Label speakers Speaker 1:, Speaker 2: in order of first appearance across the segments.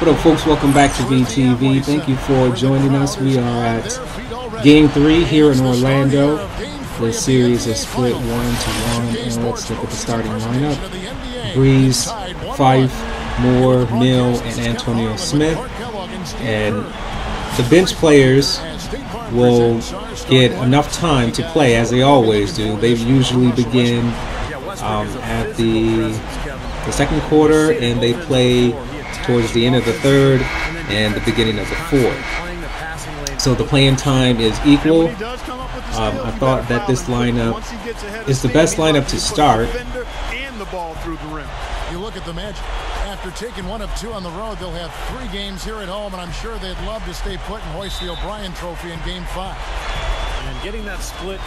Speaker 1: What up, folks? Welcome back to VTV. Thank you for joining us. We are at Game 3 here in Orlando. The series is split 1-1, and let's look at the starting lineup. Breeze, Fife, Moore, Mill, and Antonio Smith. And the bench players will get enough time to play, as they always do. They usually begin at the second quarter, and they play towards the end of the third and the beginning of the fourth. So the playing time is equal. I thought that this lineup is the best lineup to start.
Speaker 2: You look at the Magic. After taking 1 of 2 on the road, they'll have 3 games here at home, and I'm sure they'd love to stay put and hoist the O'Brien Trophy in Game 5.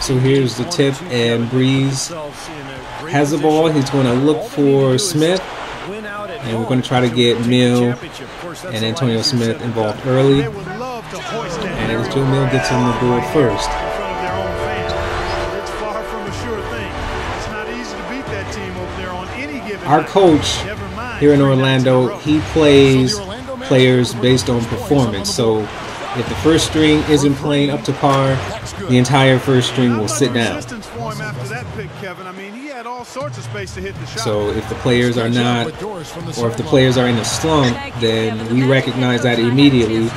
Speaker 1: So here's the tip, and Breeze has the ball. He's going to look for Smith, and we're going to try to get Mill and Antonio Smith involved early. And as Joe Mill gets on the board first. Our coach here in Orlando, he plays players based on performance. So if the first string isn't playing up to par, the entire first string will sit down. So if the players are not, or if the players are in a slump, then we recognize that immediately.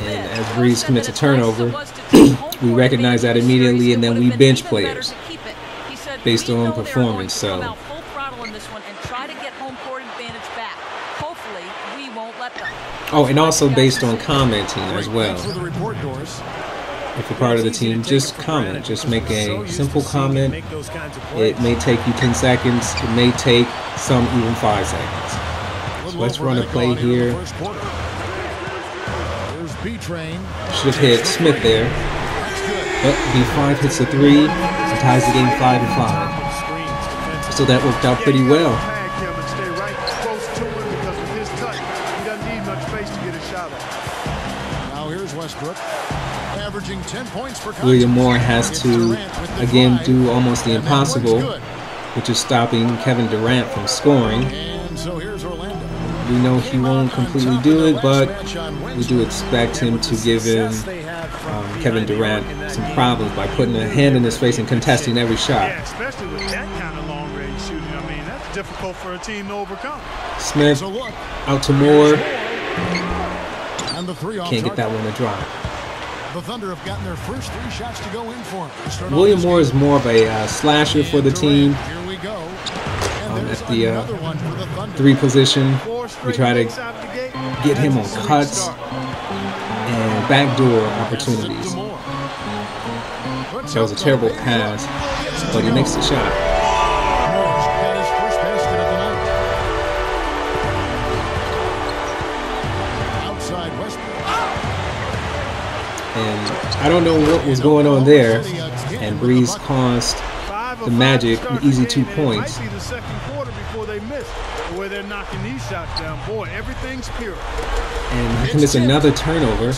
Speaker 1: And as Breeze commits a turnover, we recognize that immediately, and then we bench players based on performance. So oh, and also based on commenting as well. If you're part of the team, just comment. Just make a simple comment. It may take you 10 seconds. It may take some even 5 seconds. So let's run a play here. Should have hit Smith there. But B5 hits a 3 and ties the game 5-5. So that worked out pretty well. William Moore has to again do almost the impossible, which is stopping Kevin Durant from scoring. We know he won't completely do it, but we do expect him to give him Kevin Durant some problems by putting a hand in his face and contesting every shot.
Speaker 3: Especially with that kind of long range shooting. I mean, that's difficult for a team to overcome.
Speaker 1: Smith out to Moore. Can't get that one to drop.
Speaker 2: The Thunder have gotten their first 3 shots to go in for him.
Speaker 1: William Moore is more of a slasher for the team. At the 3 position, we try to get him on cuts and backdoor opportunities. That was a terrible pass, but he makes the shot. And I don't know what was going on there, and Breeze cost the Magic an easy 2 points. And he commits another turnover.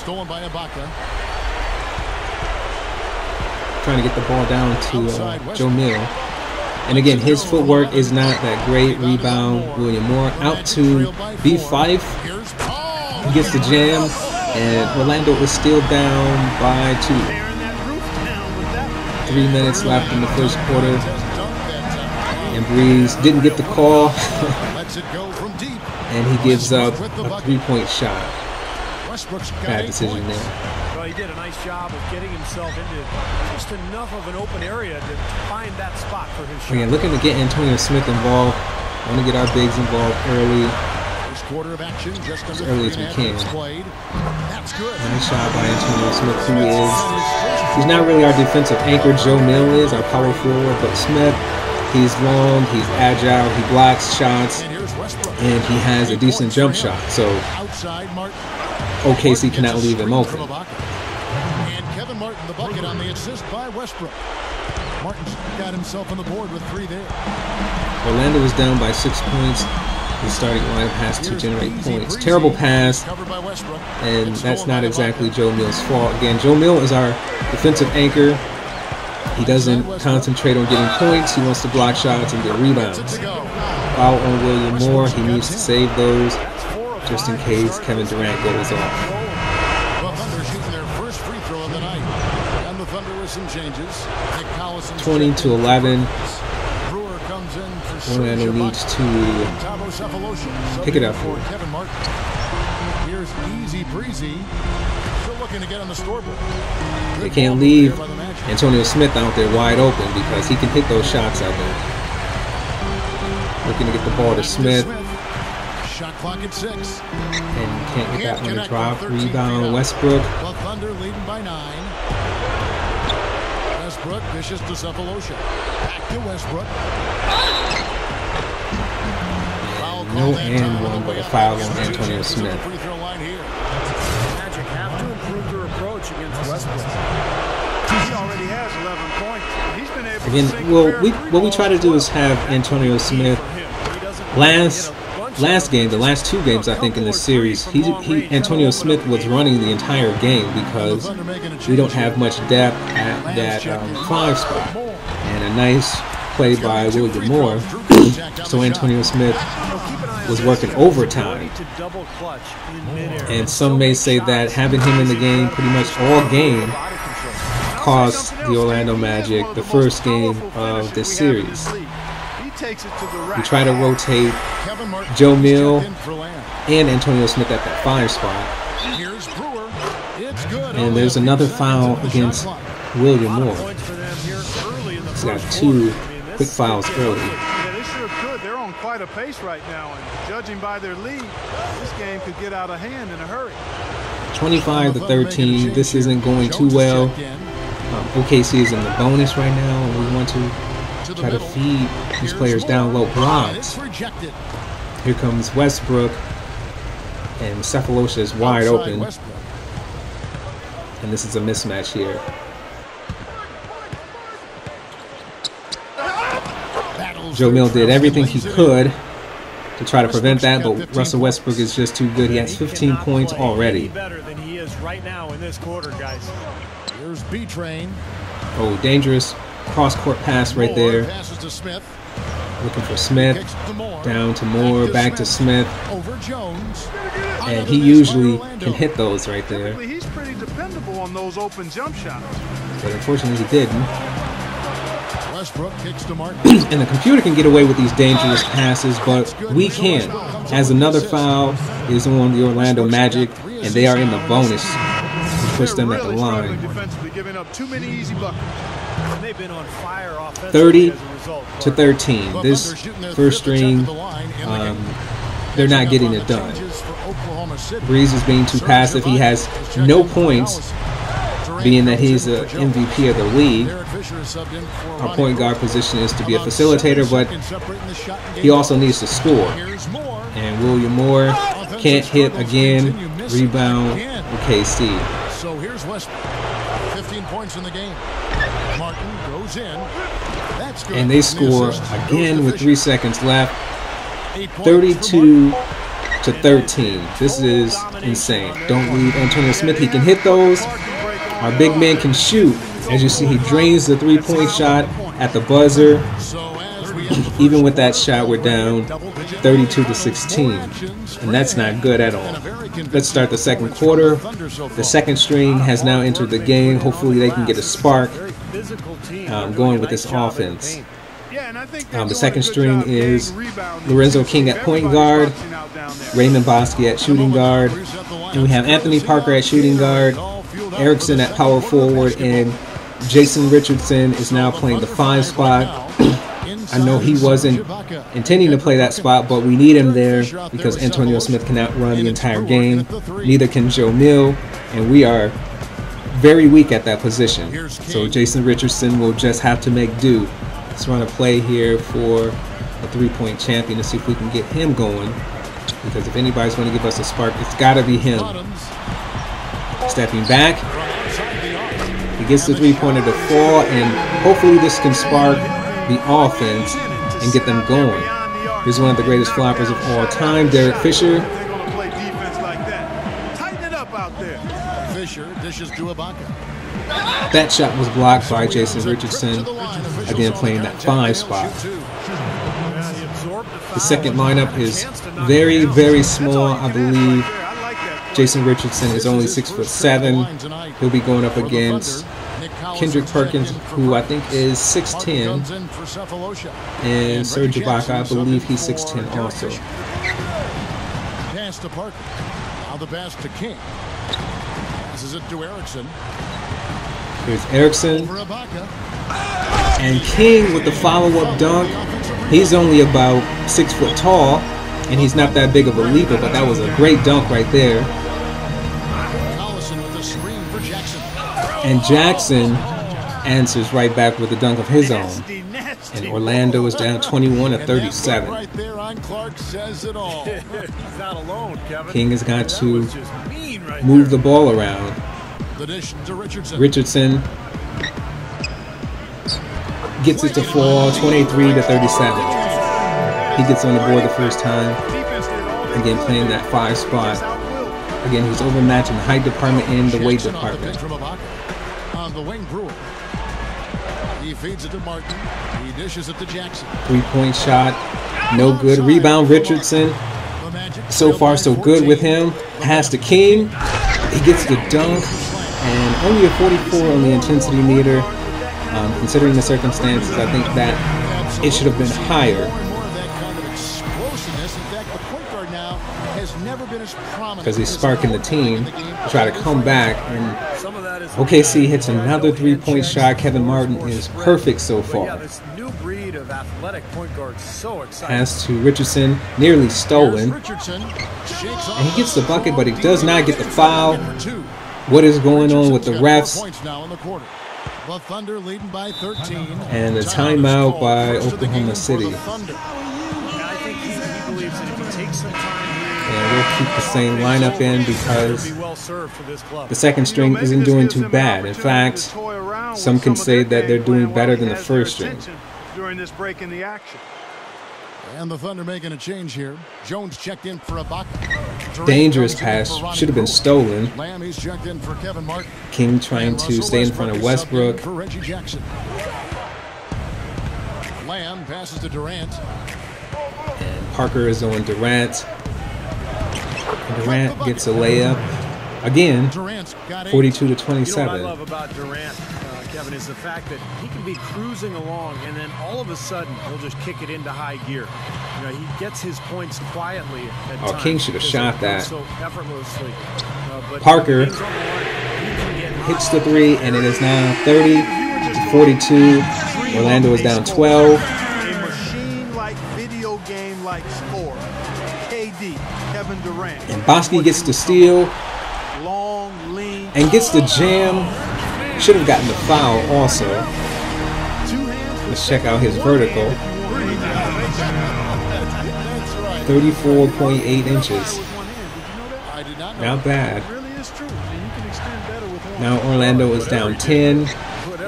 Speaker 1: Trying to get the ball down to Joe Mill. And again, his footwork is not that great. Rebound, William Moore out to B5. He gets the jam. And Orlando is still down by 2. 3 minutes left in the first quarter. And Breeze didn't get the call. And he gives up a 3-point shot. Bad decision there.
Speaker 4: Well, he did a nice job of getting himself into just enough of an open area to find that spot for his shot.
Speaker 1: Again, looking to get Antonio Smith involved. Want to get our bigs involved early.
Speaker 2: Quarter of action, just
Speaker 1: as early as we can.
Speaker 2: That's good.
Speaker 1: Nice shot by Antonio Smith, who he's not really our defensive anchor. Joe Mill is our power forward, but Smith, he's long, he's agile, he blocks shots, and he has a decent jump shot. So OKC cannot leave him open.
Speaker 2: And Kevin Martin, the bucket on the assist by Westbrook. Martin's got himself on the board with 3 there.
Speaker 1: Orlando is down by 6 points. The starting lineup has to generate points. Terrible pass, and that's not exactly Joe Mill's fault. Again, Joe Mill is our defensive anchor. He doesn't concentrate on getting points. He wants to block shots and get rebounds. Foul on William Moore. He needs to save those. just in case Kevin Durant goes off.
Speaker 2: The Thunder shooting their first free throw of the night. And the Thunder with some changes.
Speaker 1: 20-11.
Speaker 2: Brewer comes in for
Speaker 1: Orlando needs to pick it up here.
Speaker 2: Kevin Martin. Here's Easy Breezy. Still looking to get on the scoreboard.
Speaker 1: They can't leave Antonio Smith out there wide open because he can hit those shots out there. Looking to get the ball to Smith.
Speaker 2: Shot clock at 6.
Speaker 1: And can't get that one to drop. Rebound Westbrook.
Speaker 2: The Thunder leading by 9. Westbrook dishes to Cephalosha. Back to Westbrook.
Speaker 1: No and one, but a foul on Antonio Smith.
Speaker 4: Magic have to improve their approach against Westbrook.
Speaker 3: He already has 11 points. He's been able
Speaker 1: Again,
Speaker 3: to
Speaker 1: what we try to do is have Antonio Smith last game, the last 2 games I think in this series, Antonio Smith was running the entire game because we don't have much depth at that 5 spot. And a nice play by William Moore. So Antonio Smith was working overtime. And some may say that having him in the game pretty much all game cost the Orlando Magic the first game of this series. We try to rotate Joe Mill and Antonio Smith at that 5 spot. And there's another foul against William Moore. He's got 2 quick fouls early.
Speaker 3: Yeah, they sure could. They're on quite a pace right now, and judging by their lead, this game could get out of hand in a hurry.
Speaker 1: 25-13. This isn't going too well. OKC is in the bonus right now, and we want to try to feed these players down low blocks. Here comes Westbrook, and Cephalosha is wide open. And this is a mismatch here. Joe Mill did everything he could to try to prevent that, but Russell Westbrook is just too good. He has 15 points already.
Speaker 4: Better than he is right now in this quarter, guys.
Speaker 2: Here's B-Train.
Speaker 1: Oh, dangerous cross-court pass right there. Looking for Smith. Down to Moore, back to Smith. And he usually can hit those right there.
Speaker 3: He's pretty dependable on those open jump shots.
Speaker 1: But unfortunately he didn't.
Speaker 2: Westbrook kicks to Martin.
Speaker 1: And the computer can get away with these dangerous passes, but we can't. As another foul is on the Orlando Magic, and they are in the bonus. Push them at the line. 30-13. This first string, they're not getting it done. Breeze is being too passive. He has no points, being that he's the MVP of the league. Our point guard position is to be a facilitator, but he also needs to score. And William Moore can't hit again. Rebound, OKC.
Speaker 2: So here's Westbrook. 15 points in the game. Martin goes in. That's good.
Speaker 1: And they score again with 3 seconds left. 32-13. This is insane. Don't leave Antonio Smith. He can hit those. Our big man can shoot. As you see, he drains the 3-point shot at the buzzer. Even with that shot, we're down 32-16. And that's not good at all. Let's start the second quarter. The second string has now entered the game. Hopefully they can get a spark going with this offense. The second string is Lorenzo King at point guard, Raymond Boski at shooting guard, and we have Anthony Parker at shooting guard, Erickson at power forward, and Jason Richardson is now playing the 5 spot. I know he wasn't intending to play that spot, but we need him there because Antonio Smith cannot run the entire game. Neither can Joe Mill, and we are very weak at that position. So Jason Richardson will just have to make do. Let's run a play here for a 3-point champion to see if we can get him going. Because if anybody's going to give us a spark, it's got to be him. Stepping back. He gets the 3-pointer to fall, and hopefully this can spark the offense and get them going. Here's one of the greatest floppers of all time, Derek Fisher.
Speaker 2: Fisher dishes to Ibaka.
Speaker 1: That shot was blocked by Jason Richardson, again playing that 5 spot.
Speaker 4: Yeah, he absorbed the
Speaker 1: The second lineup is very, very small. I believe Jason Richardson is only 6'7". He'll be going up against Kendrick Perkins, who I think is 6'10", and Serge Ibaka, I believe he's 6'10" also.
Speaker 2: Pass to Parker. Now the pass to King. Passes it to Erickson.
Speaker 1: Here's Erickson. And King with the follow-up dunk. He's only about 6 foot tall, and he's not that big of a leaper, but that was a great dunk right there. And Jackson answers right back with a dunk of his own. And Orlando is down 21-37.
Speaker 2: Right there on Clark says it all.
Speaker 4: He's not alone, Kevin.
Speaker 1: King has got to move the ball around.
Speaker 2: The dish to Richardson.
Speaker 1: Richardson gets it to fall 23-37. He gets on the board the first time. Again, playing that 5 spot. Again, he's overmatched in the height department and the weight department.
Speaker 2: On the wing, Brewer. He feeds it to Martin. He dishes it to Jackson.
Speaker 1: 3-point shot, no good. Rebound, Richardson. So far, so good with him. Pass to King. He gets the dunk, and only a 44 on the intensity meter. Considering the circumstances, I think that it should have been higher. Because he's sparking the team to try to come back, and OKC hits another 3-point shot. Kevin Martin is perfect so far. Pass to Richardson, nearly stolen. And he gets the bucket, but he does not get the foul. What is going on with the refs? And a timeout by Oklahoma City. And we'll keep the same lineup in because the second string isn't doing too bad. In fact, some can say that they're doing better than the first string.
Speaker 3: During this break in the action.
Speaker 2: And the Thunder making a change here. Jones checked in for Ibaka.
Speaker 1: Dangerous pass, should have been stolen.
Speaker 2: He's checked in for Kevin Martin.
Speaker 1: King trying to stay in front of Westbrook.
Speaker 2: For Reggie Jackson. Lamb passes to Durant.
Speaker 1: And Parker is on Durant. And Durant gets a layup. Again, 42-27.
Speaker 4: What I love about Durant, Kevin, is the fact that he can be cruising along, and then all of a sudden he'll just kick it into high gear. You know, he gets his points quietly at times.
Speaker 1: King should have shot that.
Speaker 4: So effortlessly.
Speaker 1: Parker hits the 3, and it is now 30-42. Orlando is down 12.
Speaker 3: A machine-like, video game-like score. KD, Kevin Durant.
Speaker 1: And Boski gets the steal. And gets the jam. Should have gotten the foul also. Let's check out his vertical. 34.8 inches. Not bad. Now Orlando is down 10.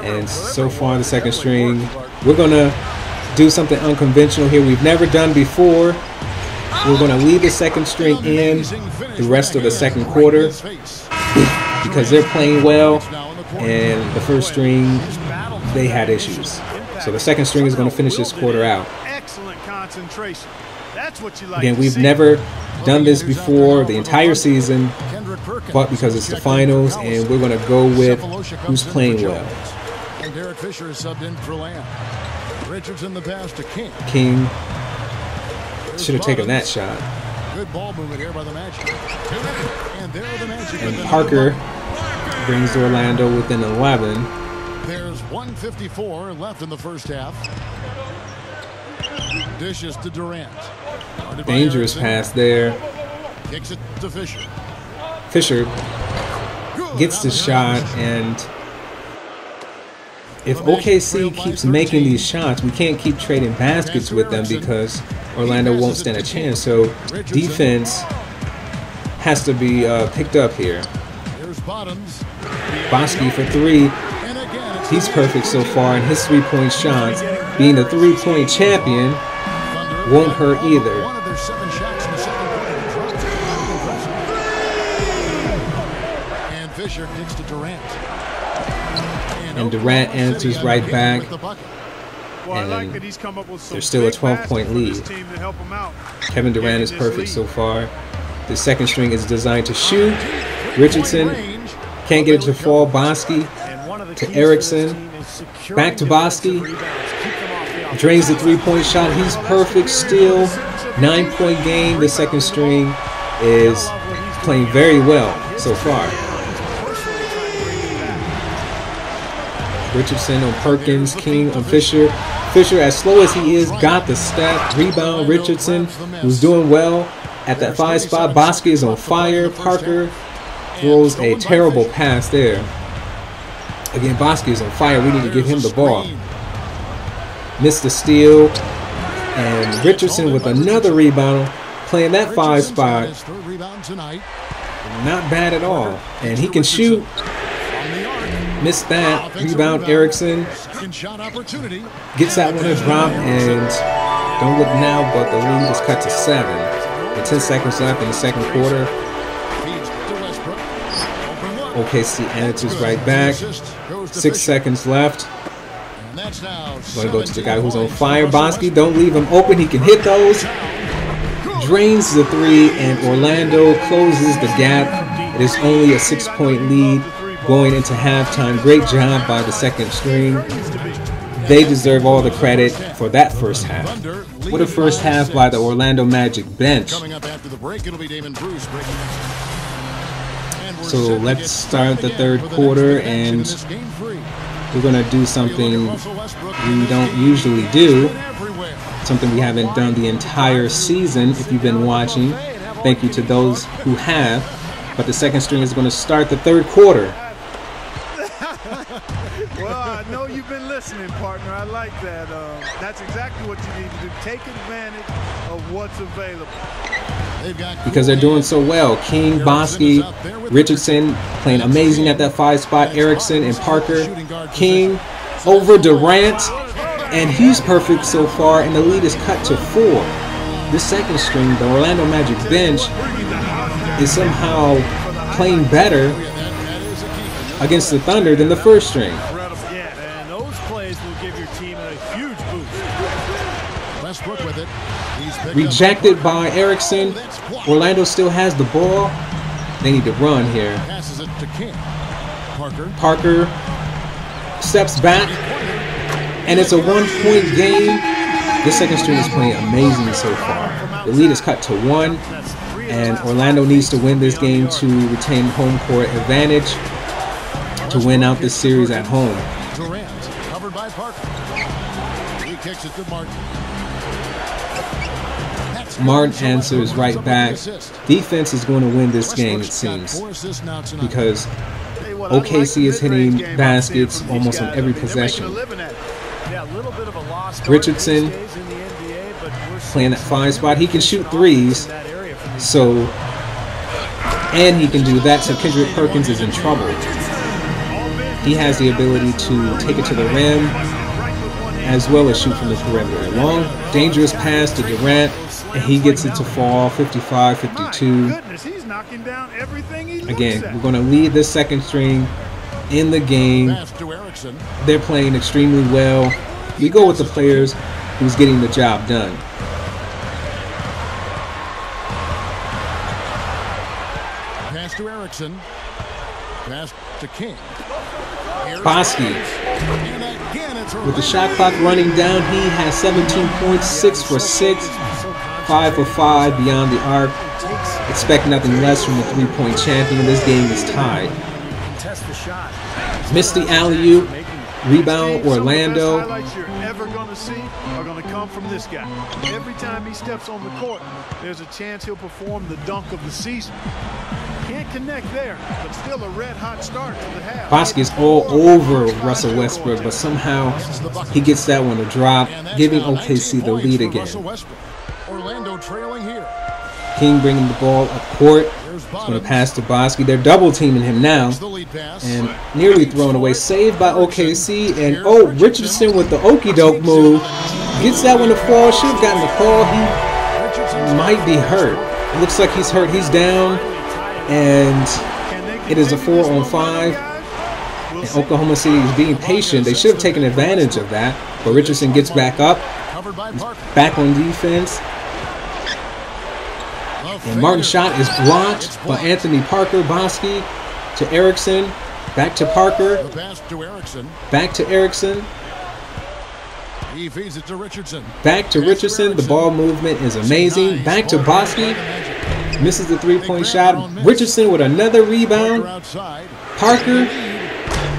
Speaker 1: And so far the second string. We're going to do something unconventional here we've never done before. We're going to leave the second string in the rest of the second quarter. Because they're playing well, and the first string, they had issues. So the second string is going to finish this quarter out.
Speaker 3: Excellent concentration. That's what you like.
Speaker 1: Again, we've never done this before the entire season, but because it's the finals, and we're going to go with who's playing well.
Speaker 2: And Derek Fisher is subbed in for Lamb. Richardson the pass to King.
Speaker 1: King should have taken that shot.
Speaker 2: Good ball movement here by the Magic. And there are the Magic.
Speaker 1: And Parker brings Orlando within 11.
Speaker 2: There's 1:54 left in the first half. Dishes to Durant.
Speaker 1: Dangerous pass there.
Speaker 2: Kicks it to Fisher.
Speaker 1: Fisher gets the shot, and if OKC keeps making these shots, we can't keep trading baskets with them because Orlando won't stand a chance. So defense has to be picked up here. Boski for 3. He's perfect so far, and his 3-point shots, being a 3-point champion, won't hurt either.
Speaker 2: And Fisher kicks to Durant.
Speaker 1: And Durant answers right back. and there's still a 12-point lead. Kevin Durant is perfect so far. The second string is designed to shoot. Richardson can't get it to fall. Boski to Erickson. Back to Boski. Drains the three-point shot. He's perfect still. 9-point game. The second string is playing very well so far. Richardson on Perkins, King on Fisher. Fisher, as slow as he is, got the step. Rebound, Richardson, who's doing well at that 5 spot. Boski is on fire. Parker throws a terrible pass there. Again, Boski is on fire. We need to give him the ball. Missed the steal. And Richardson with another rebound, playing that 5 spot. Not bad at all. And he can shoot. Missed that. Rebound, Erickson. Gets that one a drop, and don't look now, but the lead is cut to 7. With 10 seconds left in the second quarter. OKC answers right back. 6 seconds left. Going to go to the guy who's on fire. Boski, don't leave him open. He can hit those. Drains the 3, and Orlando closes the gap. It is only a 6-point lead going into halftime. Great job by the second string. They deserve all the credit for that first half. What a first half by the Orlando Magic bench. So let's start the third quarter, and we're going to do something we don't usually do. Something we haven't done the entire season if you've been watching. Thank you to those who have. But the second string is going to start the third quarter.
Speaker 3: Well, I know you've been listening, partner. I like that. That's exactly what you need to do. Take advantage of what's available.
Speaker 1: Because they're doing so well. King, Boski, Richardson playing amazing at that 5 spot. Erickson and Parker. King over Durant. And he's perfect so far, and the lead is cut to 4. This second string, the Orlando Magic bench, is somehow playing better against the Thunder than the first string.
Speaker 4: And those plays will give your team a huge boost.
Speaker 2: Westbrook with it.
Speaker 1: Rejected by Erickson. Orlando still has the ball. They need to run here.
Speaker 2: Passes it to King.
Speaker 1: Parker steps back, and it's a 1-point game. This second string is playing amazing so far. The lead is cut to 1, and Orlando needs to win this game to retain home court advantage to win out this series at home.
Speaker 2: Durant covered by Parker. He kicks it to Martin.
Speaker 1: Martin answers right back. Defense is going to win this game, it seems, because OKC is hitting baskets almost on every possession. Richardson playing that 5 spot. He can shoot 3s, so, and he can do that, so Kendrick Perkins is in trouble. He has the ability to take it to the rim as well as shoot from the perimeter. Long, dangerous pass to Durant, and he gets it to fall. 55-52. Again, we're going to lead this second string in the game. They're playing extremely well. We go with the players who's getting the job done.
Speaker 2: Pass to Erickson. Pass to King.
Speaker 1: Boski, with the shot clock running down, he has 17 points, 6 for 6, 5 for 5 beyond the arc. Expect nothing less from the 3-point champion. This game is tied. Missed the alley-oop. Rebound, Orlando.
Speaker 3: The highlights you're ever going to see are going to come from this guy. Every time he steps on the court, there's a chance he'll perform the dunk of the season. Can't connect there, but still a red-hot start to the half.
Speaker 1: Boski is all over Russell Westbrook, but somehow he gets that one to drop, giving OKC the lead again.
Speaker 2: Orlando trailing here.
Speaker 1: King bringing the ball up court. He's going to pass to Boski. They're double teaming him now, and nearly thrown away. Saved by OKC, and oh, Richardson with the okey-doke move gets that one to fall. Should have gotten the call. He might be hurt. It looks like he's hurt. He's down, and it is a 4-on-5. And Oklahoma City is being patient. They should have taken advantage of that. but Richardson gets back up.
Speaker 2: Covered by Parker.
Speaker 1: Back on defense. And Martin's shot is blocked by Anthony Parker. Boski to Erickson. Back to Parker.
Speaker 2: The pass to Erickson.
Speaker 1: Back to Erickson.
Speaker 2: He feeds it to Richardson.
Speaker 1: Back to Richardson. The ball movement is amazing. Back to Boski. Misses the three-point shot. Richardson with another rebound. Parker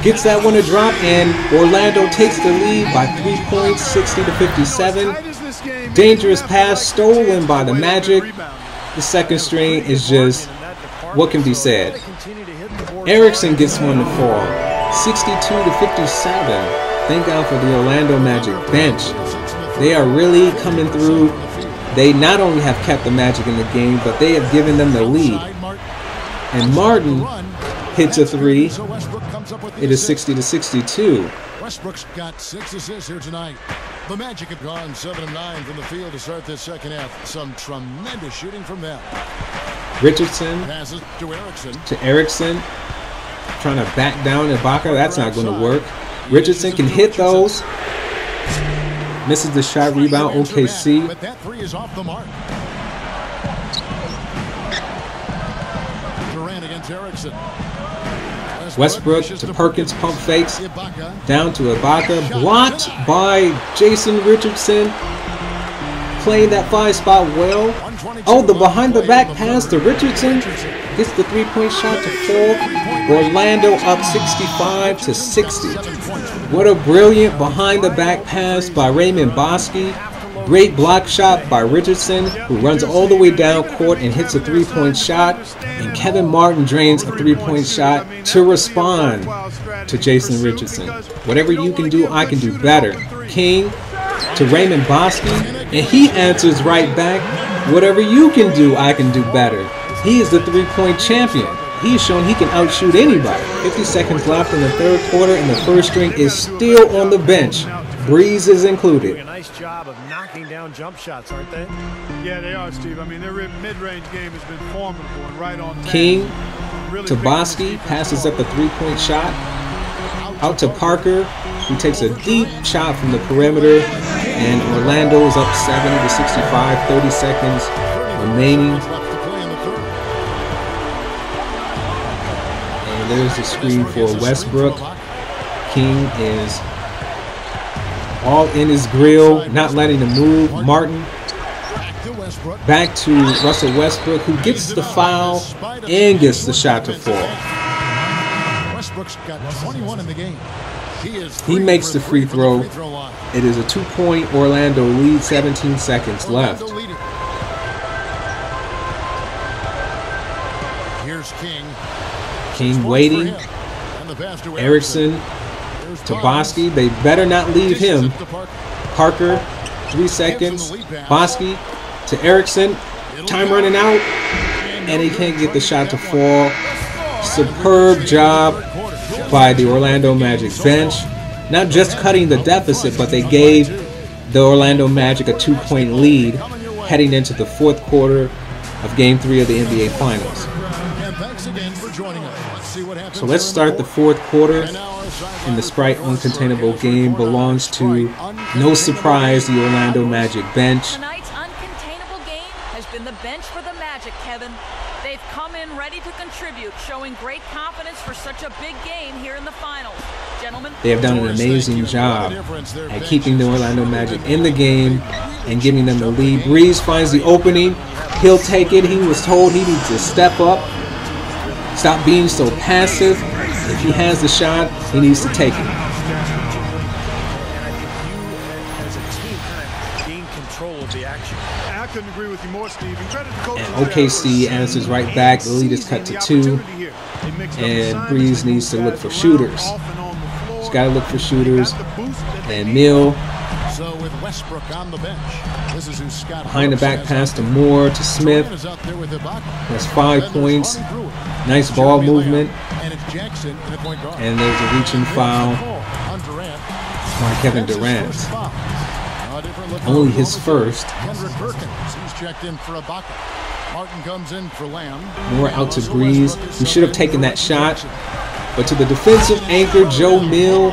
Speaker 1: gets that one to drop, and Orlando takes the lead by 3 points, 60-57. Dangerous pass stolen by the Magic. The second string is just what can be said. Erickson gets one to fall, 62-57. Thank God for the Orlando Magic bench. They are really coming through. They not only have kept the Magic in the game, but they have given them the lead. And Martin hits a three. It is 60-62.
Speaker 2: Westbrook's got 6 assists here tonight. The Magic have gone 7 of 9 from the field to start this second half. Some tremendous shooting from them.
Speaker 1: Richardson
Speaker 2: Passes to Erickson.
Speaker 1: Trying to back down Ibaka. That's not going to work. Richardson can hit those. Misses the shot. Rebound OKC.
Speaker 2: But that three is off the mark. Durant against Erickson.
Speaker 1: Westbrook to Perkins, pump fakes, down to Ibaka, blocked by Jason Richardson, playing that 5 spot well. Oh, the behind the back pass to Richardson, gets the 3-point shot to fall. Orlando up 65-60. What a brilliant behind the back pass by Raymond Boski. Great block shot by Richardson, who runs all the way down court and hits a 3-point shot. And Kevin Martin drains a 3-point shot to respond to Jason Richardson. Whatever you can do, I can do better. King to Raymond Boski, and he answers right back. Whatever you can do, I can do better. He is the 3-point champion. He has shown he can outshoot anybody. 50 seconds left in the third quarter, and the first string is still on the bench. Breeze is included.
Speaker 4: A nice job of knocking down jump shots, aren't they?
Speaker 3: Yeah, they are, Steve. I mean, their mid-range game has been formidable and right on time.
Speaker 1: King to Boski, passes up a 3-point shot. Out to Parker, who takes a deep shot from the perimeter. And Orlando is up 70-65, 30 seconds remaining. And there's the screen for Westbrook. King is all in his grill, not letting him move. Martin back to Russell Westbrook, who gets the foul and gets the shot to fall.
Speaker 2: Westbrook's got 21 in the game.
Speaker 1: He makes the free throw. It is a 2-point Orlando lead, 17 seconds left.
Speaker 2: Here's King.
Speaker 1: King waiting. Erickson to Boski. They better not leave him. Parker, 3 seconds. Boski to Erickson. Time running out. And he can't get the shot to fall. Superb job by the Orlando Magic bench. Not just cutting the deficit, but they gave the Orlando Magic a 2-point lead heading into the fourth quarter of Game 3 of the NBA Finals. So let's start the fourth quarter. And the Sprite uncontainable game belongs to, no surprise, the Orlando Magic bench.
Speaker 5: Tonight's uncontainable game has been the bench for the Magic, Kevin. They've come in ready to contribute, showing great confidence for such a big game here in the finals. Gentlemen,
Speaker 1: they have done an amazing job at keeping the Orlando Magic in the game and giving them the lead. Breeze finds the opening. He'll take it. He was told he needs to step up. Stop being so passive. If he has the shot, he needs to take it.
Speaker 4: And I think you, as a team, kind of gain control of the action.
Speaker 3: I couldn't agree with you more, Steve. And credit to coach.
Speaker 1: And OKC answers right back. The lead is cut to 2. And Breeze needs to look for shooters. He's got to look for shooters. And Mill.
Speaker 2: So with Westbrook on the bench, this is who Scott
Speaker 1: behind the back pass to Moore to Smith. That's 5 points. Nice ball movement. And there's a reaching foul by Kevin Durant. Only his first.
Speaker 2: He's checked in for Ibaka. Martin comes in for Lamb.
Speaker 1: Moore out to Breeze. He should have taken that shot. But to the defensive anchor, Joe Mill,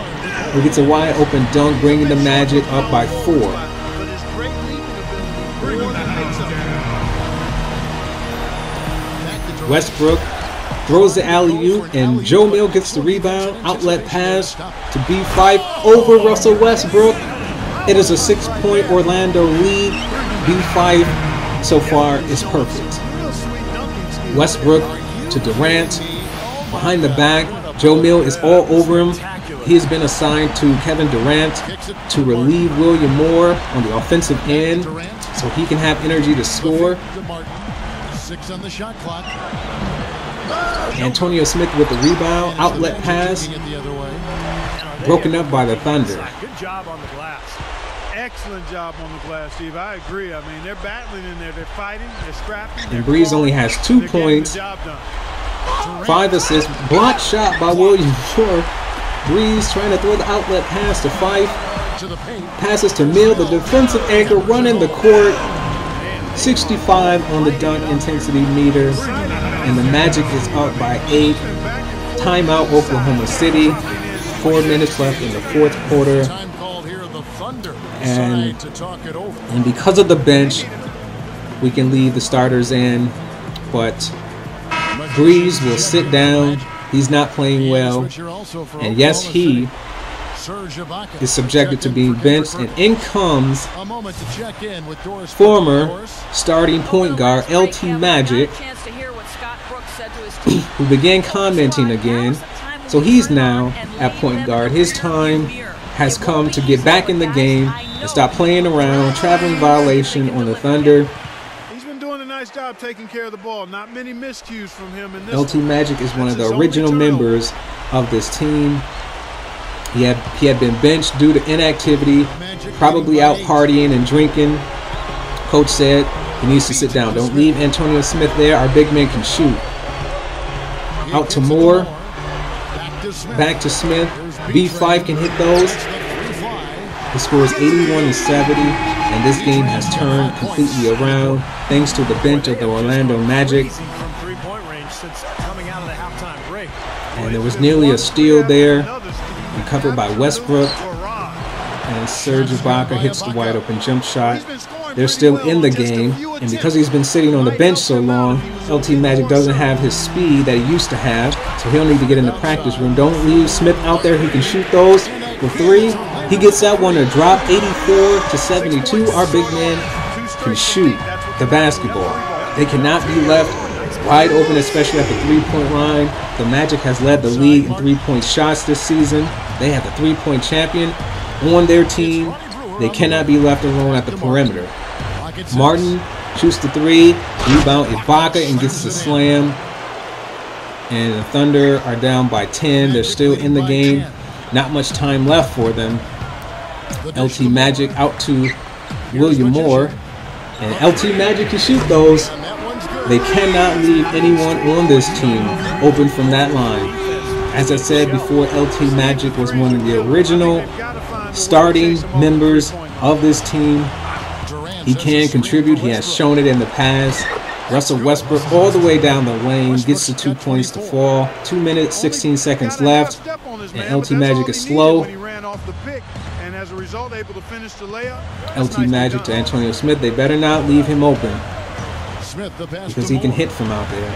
Speaker 1: who gets a wide open dunk, bringing the Magic up by 4. Westbrook throws the alley-oop, and Joe Mill gets the rebound. Outlet pass to B5 over Russell Westbrook. It is a 6-point Orlando lead. B5 so far is perfect. Westbrook to Durant. Behind the back, Joe Mill is all over him. He has been assigned to Kevin Durant to relieve William Moore on the offensive end so he can have energy to score.
Speaker 2: 6 on the shot clock.
Speaker 1: Antonio Smith with the rebound. Outlet pass. Broken up by the Thunder.
Speaker 3: Good job on the glass. Excellent job on the glass, Steve. I agree. I mean, they're battling in there. They're fighting. They're scrapping.
Speaker 1: And Breeze only has 2 points. 5 assists. Blocked shot by William Moore. Breeze trying to throw the outlet pass to Fife. Passes to Mill, the defensive anchor, running the court. 65 on the dunk intensity meter. And the Magic is up by 8. Timeout, Oklahoma City. 4 minutes left in the 4th quarter. And because of the bench, we can leave the starters in. But Breeze will sit down. He's not playing well. And yes, he is subjected to being benched. And in comes former starting point guard LT Magic, who began commenting again. So he's now at point guard. His time has come to get back in the game and stop playing around. Traveling violation on the Thunder.
Speaker 3: He's been doing a nice job taking care of the ball. Not many miscues from him in this.
Speaker 1: LT Magic is one of the original members of this team. He had been benched due to inactivity, probably out partying and drinking. Coach said he needs to sit down. Don't leave Antonio Smith there. Our big man can shoot. Out to Moore. Back to Smith. B5 can hit those. The score is 81-70, and this game has turned completely around thanks to the bench of the Orlando Magic. And there was nearly a steal there, recovered by Westbrook. And Serge Ibaka hits the wide open jump shot. They're still in the game, and because he's been sitting on the bench so long, LT Magic doesn't have his speed that he used to have, so he'll need to get in the practice room. Don't leave Smith out there. He can shoot those for 3. He gets that one to drop. 84-72. Our big man can shoot the basketball. They cannot be left wide open, especially at the 3-point line. The Magic has led the league in 3-point shots this season. They have the 3-point champion on their team. They cannot be left alone at the perimeter. Martin shoots the 3, rebound Ibaka and gets the slam. And the Thunder are down by 10. They're still in the game. Not much time left for them. LT Magic out to William Moore. And LT Magic can shoot those. They cannot leave anyone on this team open from that line. As I said before, LT Magic was one of the original starting members of this team. He can contribute. He has shown it in the past. Russell Westbrook all the way down the lane gets the 2 points to fall. 2 minutes, 16 seconds left. And LT Magic is slow. LT Magic to Antonio Smith. They better not leave him open because he can hit from out there.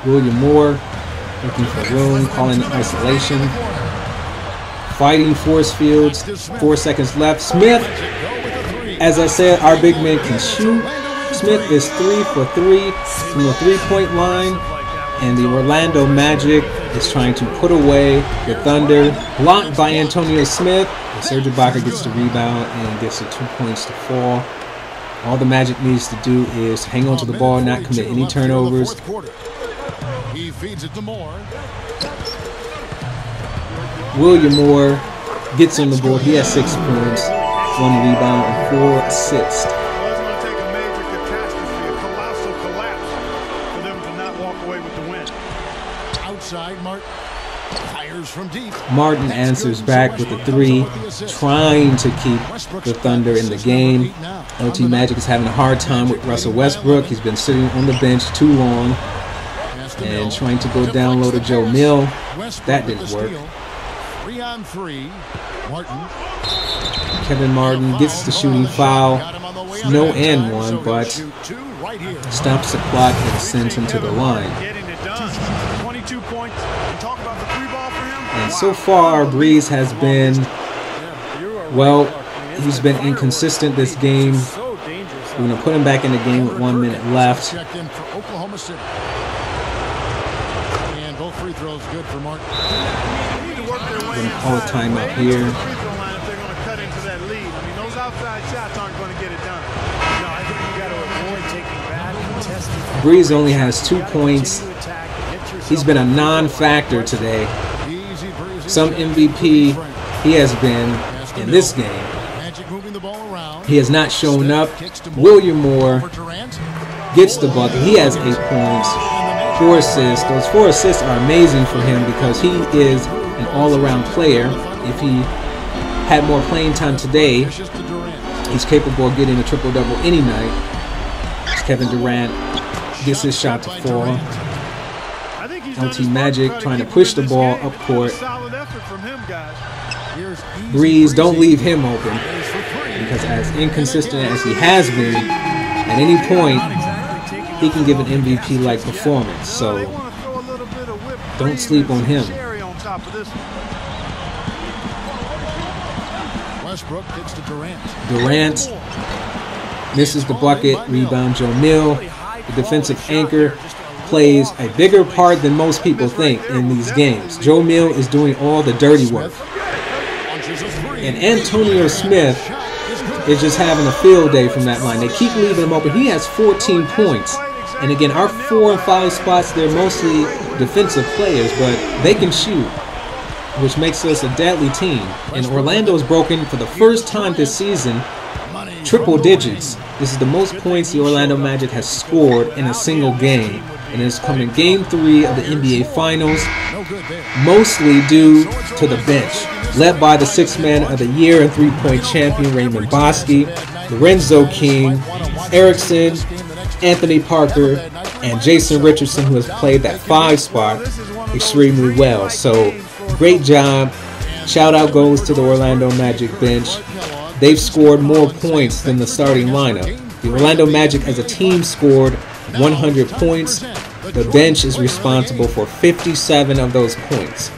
Speaker 1: William Moore looking for room, calling isolation. Fighting force fields. 4 seconds left. Smith, as I said, our big man can shoot. Smith is 3 for 3 from the 3-point line. And the Orlando Magic is trying to put away the Thunder. Blocked by Antonio Smith. And Serge Ibaka gets the rebound and gets the 2 points to fall. All the Magic needs to do is hang on to the ball, not commit any turnovers.
Speaker 2: He feeds it to Moore.
Speaker 1: William Moore gets on the board. He has 6 points, 1 rebound, and 4 assists.
Speaker 3: Well, it's going to take a major catastrophe, a colossal collapse for them to not walk away with the win.
Speaker 2: Outside, Martin fires from deep.
Speaker 1: Martin answers back with a 3, trying to keep the Thunder in the game. LT Magic is having a hard time with Russell Westbrook. He's been sitting on the bench too long and trying to go down low to Joe Mill. That didn't work.
Speaker 2: 3 on 3. Martin.
Speaker 1: Kevin Martin gets the shooting foul. No and one, but stops the clock and sends him to the line.
Speaker 3: Getting it done. 22 points. Talk about the free ball for him.
Speaker 1: And so far, Breeze has been, well, he's been inconsistent this game. We're going to put him back in the game with 1 minute left.
Speaker 2: Checked in for Oklahoma City. And both free throws good for Martin.
Speaker 3: They need to work their way
Speaker 1: We're going to call a timeout here.
Speaker 3: free throw line if they're going to cut into that lead. I mean, those outside shots aren't going to get it done.
Speaker 4: No, I think you got to avoid taking bad contested.
Speaker 1: Breeze only has 2 points. He's been a non-factor today. Some MVP he has been in this game.
Speaker 2: Magic moving the ball around.
Speaker 1: He has not shown up. William Moore gets the bucket. He has 8 points, 4 assists. Those 4 assists are amazing for him because he is an all-around player. If he had more playing time today, he's capable of getting a triple-double any night. As Kevin Durant gets his shot to fall. LT Magic trying to push the ball up court. Breeze, don't leave him open, because as inconsistent as he has been, at any point he can give an MVP-like performance. So don't sleep on him.
Speaker 2: Westbrook gets to Durant.
Speaker 1: Durant misses the bucket. Rebound Joe Mill. The defensive anchor plays a bigger part than most people think in these games. Joe Mill is doing all the dirty work. And Antonio Smith is just having a field day from that line. They keep leaving him open. He has 14 points. And again, our 4 and 5 spots, they're mostly defensive players, but they can shoot, which makes us a deadly team. And Orlando's broken for the first time this season triple digits. This is the most points the Orlando Magic has scored in a single game. And it's coming in Game 3 of the NBA Finals, mostly due to the bench, led by the 6th Man of the Year and 3-point champion Raymond Boski, Lorenzo King, Erickson, Anthony Parker, and Jason Richardson, who has played that 5 spot extremely well. So great job. Shout out goes to the Orlando Magic bench. They've scored more points than the starting lineup. The Orlando Magic as a team scored 100 points. The bench is responsible for 57 of those points.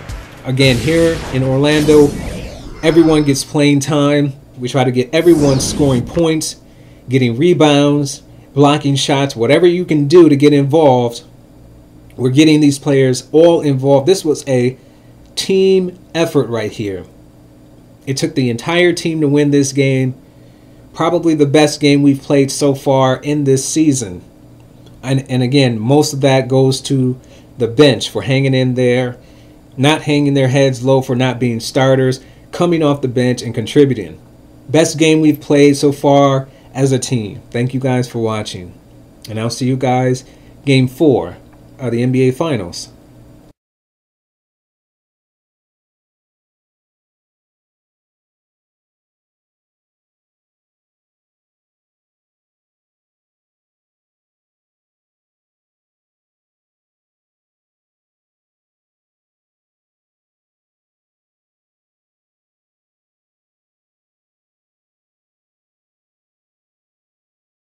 Speaker 1: Again, here in Orlando, everyone gets playing time. We try to get everyone scoring points, getting rebounds, blocking shots, whatever you can do to get involved. We're getting these players all involved. This was a team effort right here. It took the entire team to win this game. Probably the best game we've played so far in this season. And again, most of that goes to the bench for hanging in there, not hanging their heads low for not being starters, coming off the bench and contributing. Best game we've played so far as a team. Thank you guys for watching. And I'll see you guys Game 4 of the NBA Finals.